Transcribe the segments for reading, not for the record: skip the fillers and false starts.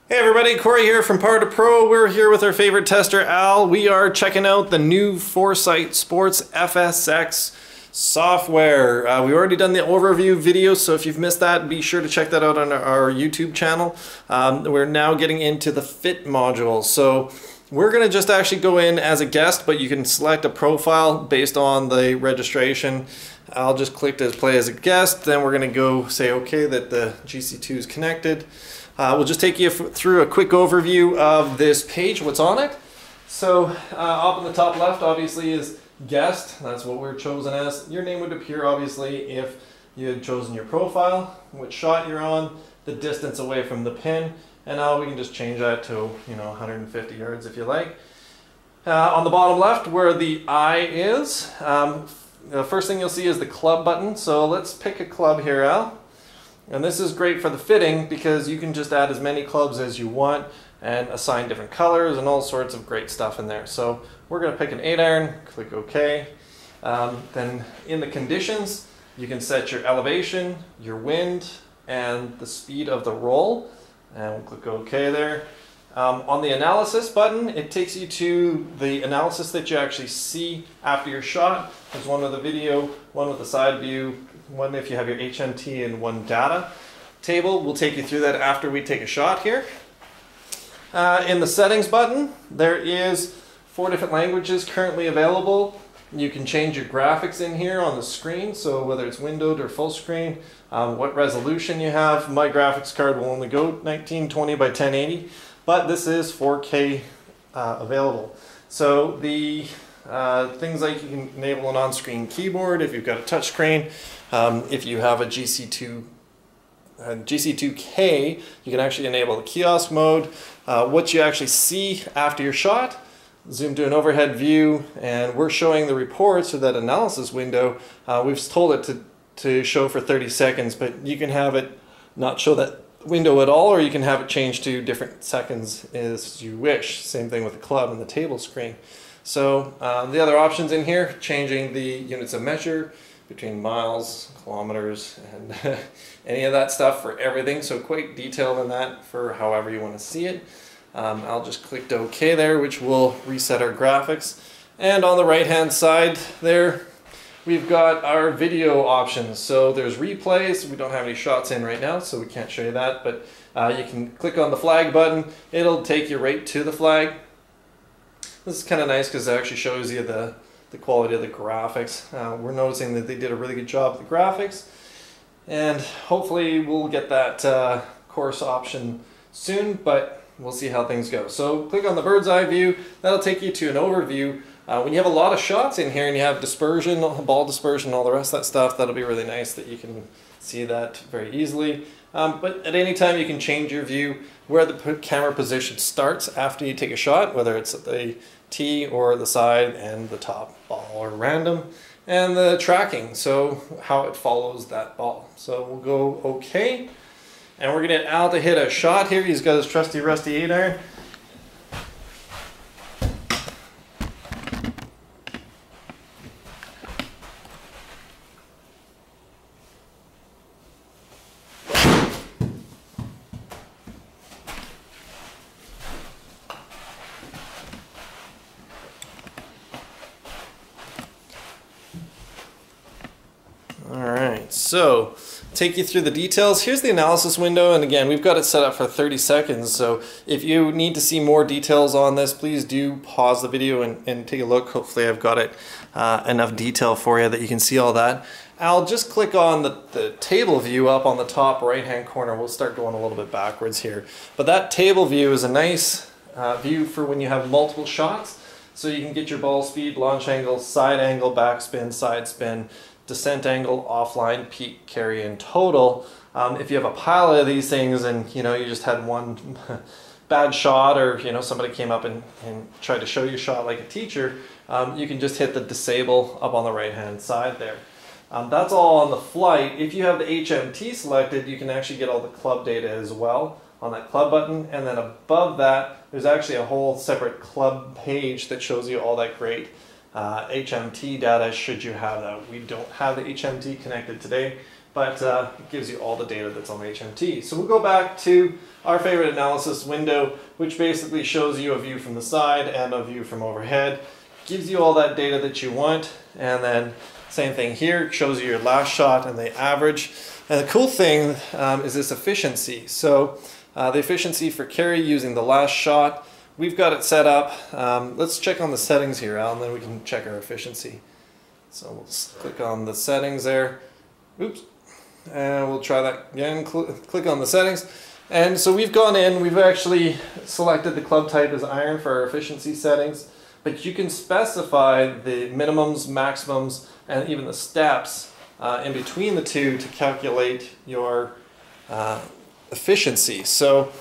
Hey everybody, Corey here from Par2Pro. We're here with our favorite tester, Al. We are checking out the new Foresight Sports FSX software. We've already done the overview video, so if you've missed that, be sure to check that out on our YouTube channel. We're now getting into the fit module. So we're going to just actually go in as a guest, but you can select a profile based on the registration. I'll just click to play as a guest, then we're going to go say okay that the GC2 is connected. We'll just take you through a quick overview of this page, what's on it. So up in the top left obviously is guest, that's what we're chosen as. Your name would appear obviously if you had chosen your profile, which shot you're on, the distance away from the pin, and now we can just change that to 150 yards if you like. On the bottom left where the eye is, the first thing you'll see is the club button. So let's pick a club here, Al. And this is great for the fitting because you can just add as many clubs as you want and assign different colors and all sorts of great stuff in there. So we're going to pick an 8-iron, click OK. Then in the conditions, you can set your elevation, your wind, and the speed of the roll. And we'll click OK there. On the analysis button, it takes you to the analysis that you actually see after your shot. There's one with the video, one with the side view, one if you have your HMT, and one data table. We'll take you through that after we take a shot here. In the settings button, there is 4 different languages currently available. You can change your graphics in here on the screen, so whether it's windowed or full screen, what resolution you have. My graphics card will only go 1920 by 1080, but this is 4K available. So the things like you can enable an on-screen keyboard if you've got a touch screen. If you have a GC2K, you can actually enable the kiosk mode. What you actually see after your shot, zoom to an overhead view, and we're showing the reports or that analysis window. We've told it to show for 30 seconds, but you can have it not show that window at all, or you can have it change to different seconds as you wish. Same thing with the club and the table screen. So the other options in here, changing the units of measure between miles, kilometers, and any of that stuff for everything. So quite detailed in that for however you want to see it. I'll just click to OK there, which will reset our graphics. And on the right hand side there, we've got our video options. So there's replays. We don't have any shots in right now, so we can't show you that, but you can click on the flag button. It'll take you right to the flag. This is kind of nice because it actually shows you the quality of the graphics. We're noticing that they did a really good job with the graphics, and hopefully we'll get that course option soon, but we'll see how things go. So click on the bird's eye view. That'll take you to an overview. When you have a lot of shots in here and you have dispersion, ball dispersion, all the rest of that stuff, that'll be really nice that you can see that very easily. But at any time you can change your view where the camera position starts after you take a shot, whether it's at the tee or the side and the top ball or random, and the tracking, so how it follows that ball. So we'll go OK, and we're going to get Al to hit a shot here. He's got his trusty rusty 8-iron. Alright, so take you through the details. Here's the analysis window, and again, we've got it set up for 30 seconds, so if you need to see more details on this, please do pause the video and take a look. Hopefully I've got it enough detail for you that you can see all that. I'll just click on the table view up on the top right hand corner. We'll start going a little bit backwards here, but that table view is a nice view for when you have multiple shots, so you can get your ball speed, launch angle, side angle, backspin, side spin, descent angle, offline, peak, carry, and total. If you have a pile of these things and you just had one bad shot, or somebody came up and tried to show you a shot like a teacher, you can just hit the disable up on the right hand side there. That's all on the flight. If you have the HMT selected, you can actually get all the club data as well on that club button, and then above that there's actually a whole separate club page that shows you all that great HMT data should you have that. We don't have the HMT connected today, but it gives you all the data that's on the HMT. So we'll go back to our favorite analysis window, which basically shows you a view from the side and a view from overhead. Gives you all that data that you want, and then same thing here, it shows you your last shot and the average. And the cool thing is this efficiency. So the efficiency for carry using the last shot, we've got it set up. Let's check on the settings here, Al, and then we can check our efficiency. So we'll click on the settings there. Oops. And we'll try that again. Click on the settings. And so we've gone in, we've actually selected the club type as iron for our efficiency settings. But you can specify the minimums, maximums, and even the steps in between the two to calculate your efficiency. So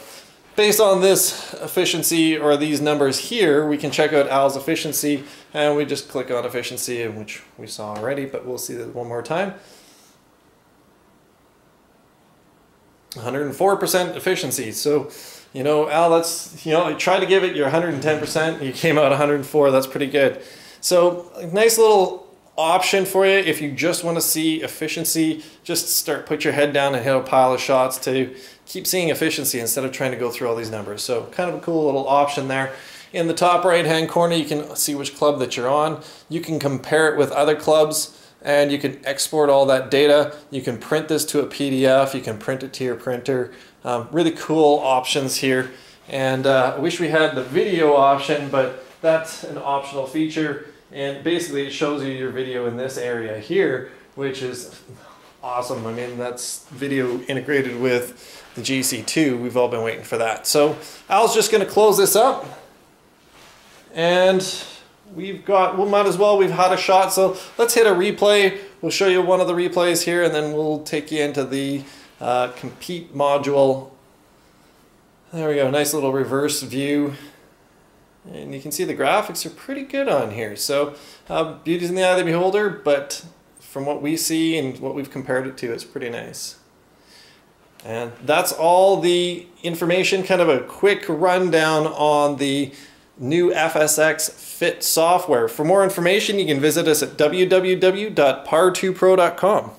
based on this efficiency or these numbers here, we can check out Al's efficiency, and we just click on efficiency, which we saw already, but we'll see that one more time. 104% efficiency. So, you know, Al, that's, you know, try to give it your 110%. You came out 104. That's pretty good. So, a nice little option for you if you just want to see efficiency. Just put your head down and hit a pile of shots to keep seeing efficiency instead of trying to go through all these numbers. So, kind of a cool little option there. In the top right-hand corner, you can see which club that you're on. You can compare it with other clubs, and you can export all that data. You can print this to a PDF. You can print it to your printer. Really cool options here. And I wish we had the video option, but that's an optional feature. And basically it shows you your video in this area here, which is awesome. I mean, that's video integrated with the GC2. We've all been waiting for that. So Al's just going to close this up. And we might as well, we've had a shot, so let's hit a replay. We'll show you one of the replays here, and then we'll take you into the compete module. There we go, nice little reverse view. And you can see the graphics are pretty good on here. So beauty's in the eye of the beholder, but from what we see and what we've compared it to, it's pretty nice. And that's all the information, kind of a quick rundown on the new FSX Fit software. For more information, you can visit us at www.par2pro.com.